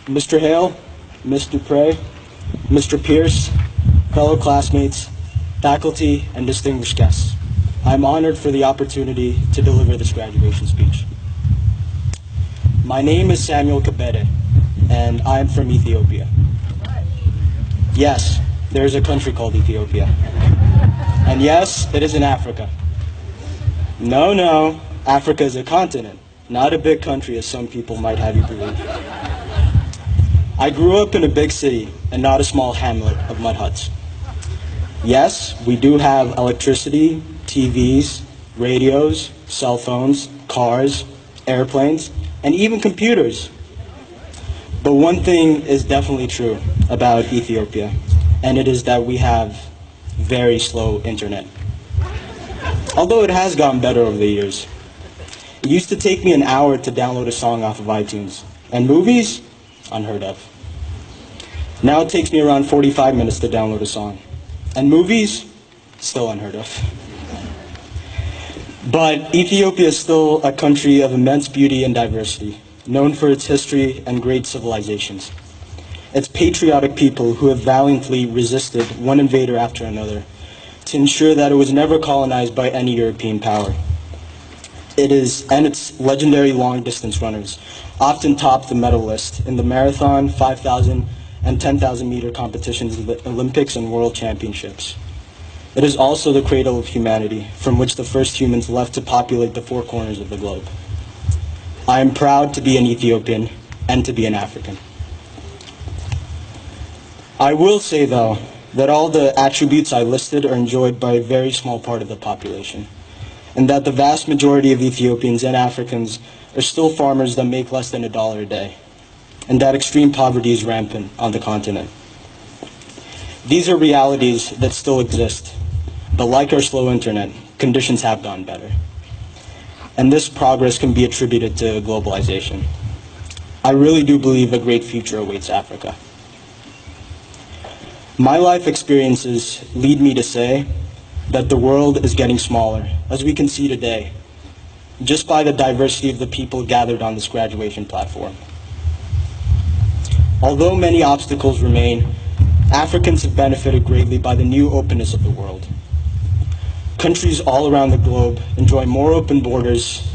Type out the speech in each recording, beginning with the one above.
Mr. Hale, Ms. Dupre, Mr. Pierce, fellow classmates, faculty, and distinguished guests, I'm honored for the opportunity to deliver this graduation speech. My name is Samuel Kabede, and I'm from Ethiopia. Yes, there is a country called Ethiopia. And yes, it is in Africa. No, Africa is a continent, not a big country as some people might have you believe. I grew up in a big city and not a small hamlet of mud huts. Yes, we do have electricity, TVs, radios, cell phones, cars, airplanes, and even computers. But one thing is definitely true about Ethiopia, and it is that we have very slow internet. Although it has gotten better over the years. It used to take me an hour to download a song off of iTunes, and movies? Unheard of. Now it takes me around 45 minutes to download a song, and movies? Still unheard of. But Ethiopia is still a country of immense beauty and diversity, known for its history and great civilizations. It's patriotic people who have valiantly resisted one invader after another to ensure that it was never colonized by any European power. And its legendary long-distance runners often top the medal list in the marathon, 5,000, and 10,000 meter competitions of the Olympics and World Championships. It is also the cradle of humanity, from which the first humans left to populate the four corners of the globe. I am proud to be an Ethiopian and to be an African. I will say, though, that all the attributes I listed are enjoyed by a very small part of the population, and that the vast majority of Ethiopians and Africans are still farmers that make less than $1 a day, and that extreme poverty is rampant on the continent. These are realities that still exist, but like our slow internet, conditions have gotten better. And this progress can be attributed to globalization. I really do believe a great future awaits Africa. My life experiences lead me to say that the world is getting smaller, as we can see today, just by the diversity of the people gathered on this graduation platform. Although many obstacles remain, Africans have benefited greatly by the new openness of the world. Countries all around the globe enjoy more open borders,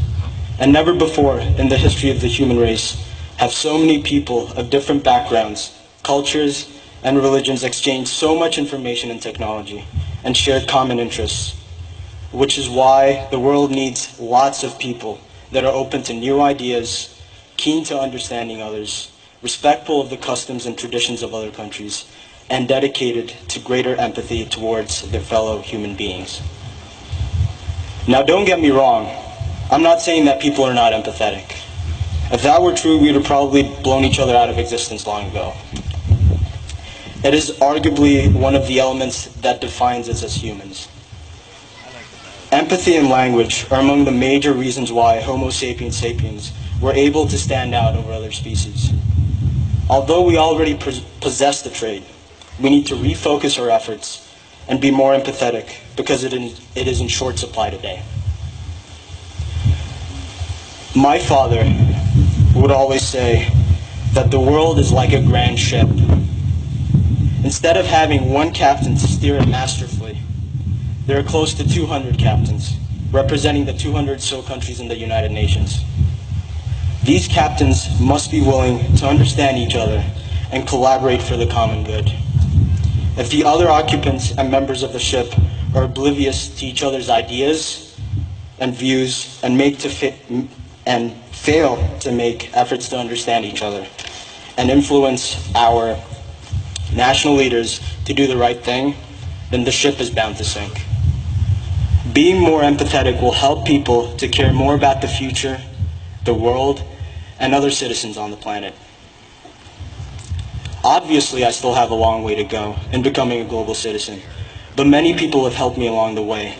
and never before in the history of the human race have so many people of different backgrounds, cultures, and religions exchanged so much information and technology and shared common interests, which is why the world needs lots of people that are open to new ideas, keen to understanding others, respectful of the customs and traditions of other countries, and dedicated to greater empathy towards their fellow human beings. Now, don't get me wrong. I'm not saying that people are not empathetic. If that were true, we would have probably blown each other out of existence long ago. It is arguably one of the elements that defines us as humans. Empathy and language are among the major reasons why Homo sapiens sapiens were able to stand out over other species. Although we already possess the trait, we need to refocus our efforts and be more empathetic because it is in short supply today. My father would always say that the world is like a grand ship. Instead of having one captain to steer it masterfully, there are close to 200 captains, representing the 200 so countries in the United Nations. These captains must be willing to understand each other and collaborate for the common good. If the other occupants and members of the ship are oblivious to each other's ideas and views and fail to make efforts to understand each other and influence our national leaders to do the right thing, then the ship is bound to sink. Being more empathetic will help people to care more about the future, the world, and other citizens on the planet. Obviously, I still have a long way to go in becoming a global citizen, but many people have helped me along the way.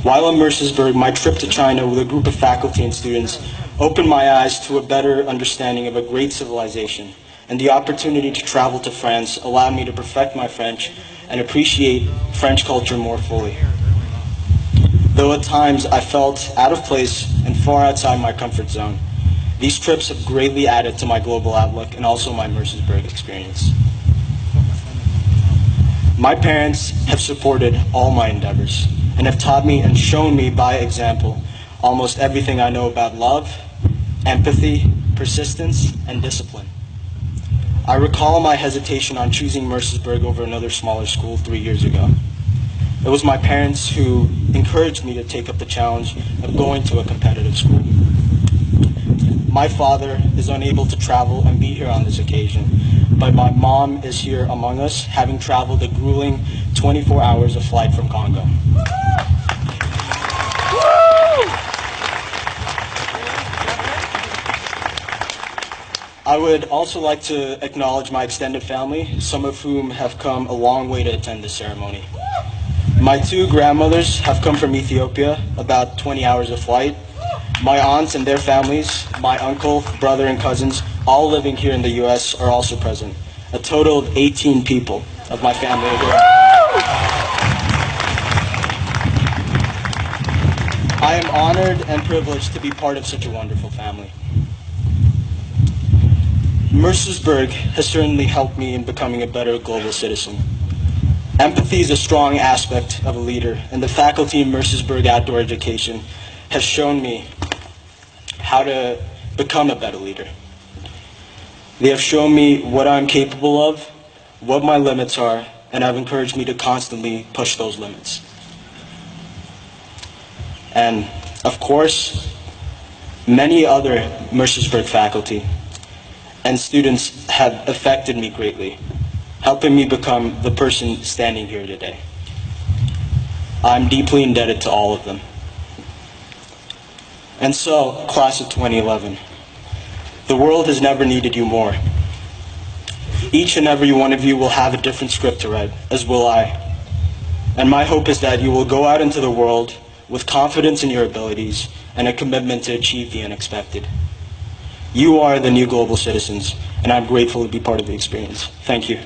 While in Mercersburg, my trip to China with a group of faculty and students opened my eyes to a better understanding of a great civilization, and the opportunity to travel to France allowed me to perfect my French and appreciate French culture more fully. Though at times I felt out of place and far outside my comfort zone, These trips have greatly added to my global outlook and also my Mercersburg experience. My parents have supported all my endeavors and have taught me and shown me by example almost everything I know about love, empathy, persistence, and discipline. I recall my hesitation on choosing Mercersburg over another smaller school 3 years ago. It was my parents who encouraged me to take up the challenge of going to a competitive school. My father is unable to travel and be here on this occasion, but my mom is here among us, having traveled a grueling 24 hours of flight from Congo. I would also like to acknowledge my extended family, some of whom have come a long way to attend this ceremony. My two grandmothers have come from Ethiopia, about 20 hours of flight. My aunts and their families, my uncle, brother, and cousins, all living here in the U.S., are also present. A total of 18 people of my family are here. I am honored and privileged to be part of such a wonderful family. Mercersburg has certainly helped me in becoming a better global citizen. Empathy is a strong aspect of a leader, and the faculty in Mercersburg Outdoor Education has shown me how to become a better leader. They have shown me what I'm capable of, what my limits are, and have encouraged me to constantly push those limits. And, of course, many other Mercersburg faculty and students have affected me greatly, helping me become the person standing here today. I'm deeply indebted to all of them. And so, class of 2011, the world has never needed you more. Each and every one of you will have a different script to write, as will I. And my hope is that you will go out into the world with confidence in your abilities and a commitment to achieve the unexpected. You are the new global citizens, and I'm grateful to be part of the experience. Thank you.